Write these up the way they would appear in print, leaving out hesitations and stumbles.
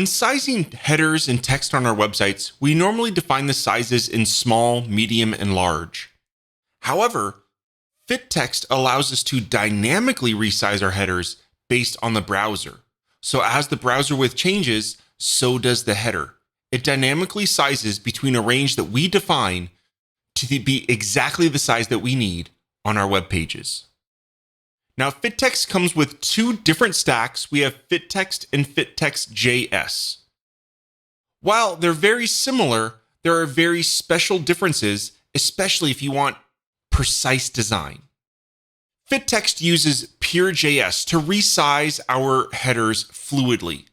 When sizing headers and text on our websites, we normally define the sizes in small, medium, and large. However, FitText allows us to dynamically resize our headers based on the browser. So as the browser width changes, so does the header. It dynamically sizes between a range that we define to be exactly the size that we need on our web pages. Now, FitText comes with two different stacks. We have FitText and FitText JS. While they're very similar, there are very special differences, especially if you want precise design. FitText uses pure JS to resize our headers fluidly.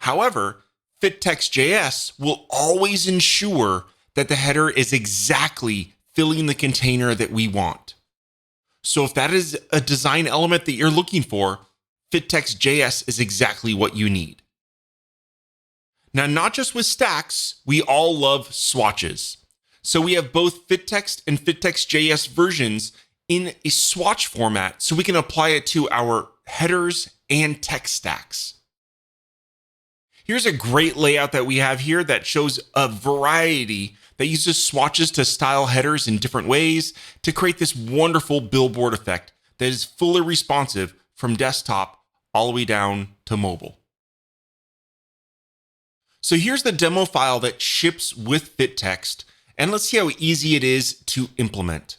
However, FitText JS will always ensure that the header is exactly filling the container that we want. So if that is a design element that you're looking for, FitText JS is exactly what you need. Now, not just with stacks, we all love swatches. So we have both FitText and FitText JS versions in a swatch format so we can apply it to our headers and text stacks. Here's a great layout that we have here that shows a variety that uses swatches to style headers in different ways to create this wonderful billboard effect that is fully responsive from desktop all the way down to mobile. So here's the demo file that ships with FitText, and let's see how easy it is to implement.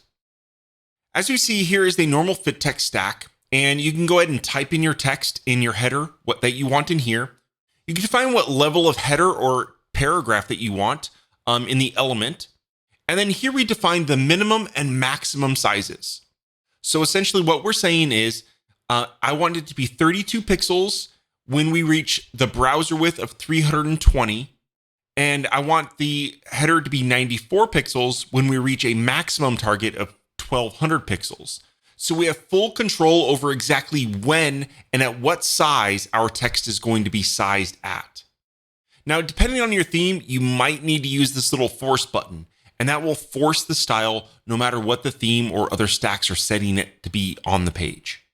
As you see, here is the normal FitText stack, and you can go ahead and type in your text in your header, what that you want in here. You can define what level of header or paragraph that you want in the element. And then here we define the minimum and maximum sizes. So essentially what we're saying is, I want it to be 32 pixels when we reach the browser width of 320. And I want the header to be 94 pixels when we reach a maximum target of 1200 pixels. So we have full control over exactly when and at what size our text is going to be sized at. Now, depending on your theme, you might need to use this little force button, and that will force the style no matter what the theme or other stacks are setting it to be on the page.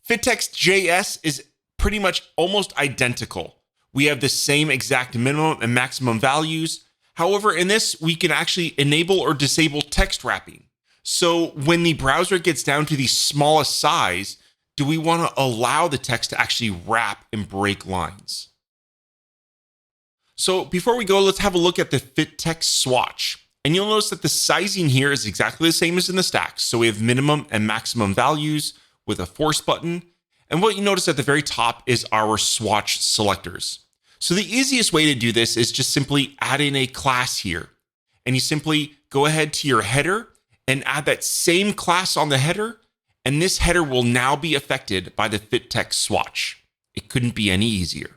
FitText JS is pretty much almost identical. We have the same exact minimum and maximum values. However, in this, we can actually enable or disable text wrapping. So when the browser gets down to the smallest size, do we want to allow the text to actually wrap and break lines? So before we go, let's have a look at the FitText swatch. And you'll notice that the sizing here is exactly the same as in the stacks. So we have minimum and maximum values with a force button. And what you notice at the very top is our swatch selectors. So the easiest way to do this is just simply add in a class here. And you simply go ahead to your header and add that same class on the header. And this header will now be affected by the FitText swatch. It couldn't be any easier.